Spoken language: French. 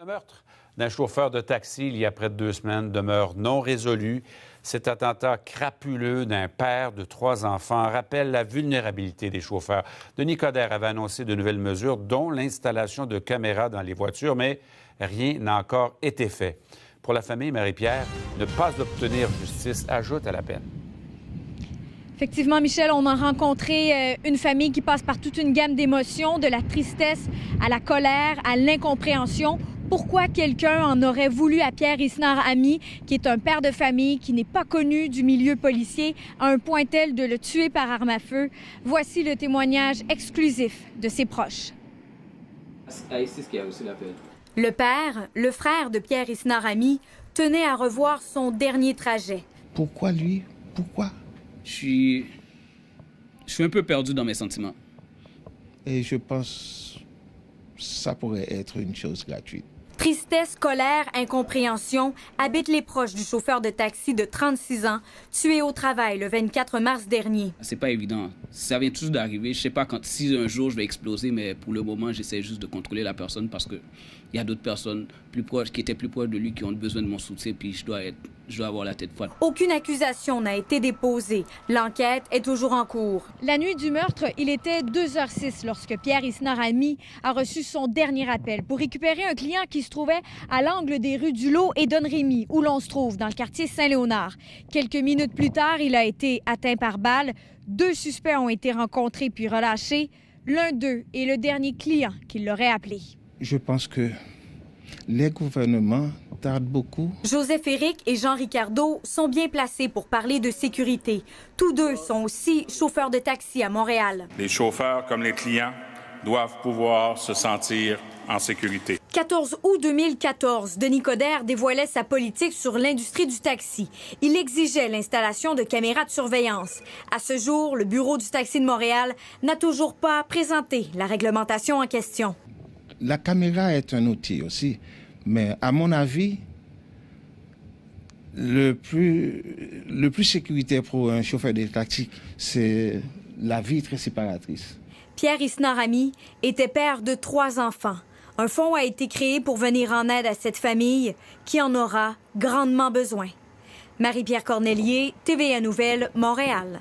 Le meurtre d'un chauffeur de taxi il y a près de 2 semaines demeure non résolu. Cet attentat crapuleux d'un père de 3 enfants rappelle la vulnérabilité des chauffeurs. Denis Coderre avait annoncé de nouvelles mesures, dont l'installation de caméras dans les voitures, mais rien n'a encore été fait. Pour la famille, Marie-Pierre, ne pas obtenir justice ajoute à la peine. Effectivement, Michel, on a rencontré une famille qui passe par toute une gamme d'émotions, de la tristesse à la colère, à l'incompréhension. Pourquoi quelqu'un en aurait voulu à Pierre Isnard-Ami, qui est un père de famille, qui n'est pas connu du milieu policier, à un point tel de le tuer par arme à feu? Voici le témoignage exclusif de ses proches. Le père, le frère de Pierre Isnard-Ami, tenait à revoir son dernier trajet. Pourquoi lui? Pourquoi? Je suis un peu perdu dans mes sentiments. Et je pense que ça pourrait être une chose gratuite. Tristesse, colère, incompréhension habitent les proches du chauffeur de taxi de 36 ans, tué au travail le 24 mars dernier. C'est pas évident. Ça vient toujours d'arriver. Je sais pas si un jour je vais exploser, mais pour le moment, j'essaie juste de contrôler la personne parce que il y a d'autres personnes plus proches, qui étaient plus proches de lui, qui ont besoin de mon soutien, puis je dois avoir la tête froide. Aucune accusation n'a été déposée. L'enquête est toujours en cours. La nuit du meurtre, il était 2h06 lorsque Pierre Isnard-Ami a reçu son dernier appel pour récupérer un client qui se trouvait à l'angle des rues du Lot et Don-Rémy, où l'on se trouve dans le quartier Saint-Léonard. Quelques minutes plus tard, il a été atteint par balle. 2 suspects ont été rencontrés puis relâchés. L'un d'eux est le dernier client qui l'aurait appelé. Je pense que les gouvernements tardent beaucoup. Joseph Éric et Jean Ricardo sont bien placés pour parler de sécurité. Tous deux sont aussi chauffeurs de taxi à Montréal. Les chauffeurs, comme les clients, doivent pouvoir se sentir en sécurité. 14 août 2014, Denis Coderre dévoilait sa politique sur l'industrie du taxi. Il exigeait l'installation de caméras de surveillance. À ce jour, le Bureau du taxi de Montréal n'a toujours pas présenté la réglementation en question. La caméra est un outil aussi, mais à mon avis, le plus sécuritaire pour un chauffeur de taxi, c'est la vitre séparatrice. Pierre Isnard-Ami était père de 3 enfants. Un fonds a été créé pour venir en aide à cette famille qui en aura grandement besoin. Marie-Pierre Cornelier, TVA Nouvelles, Montréal.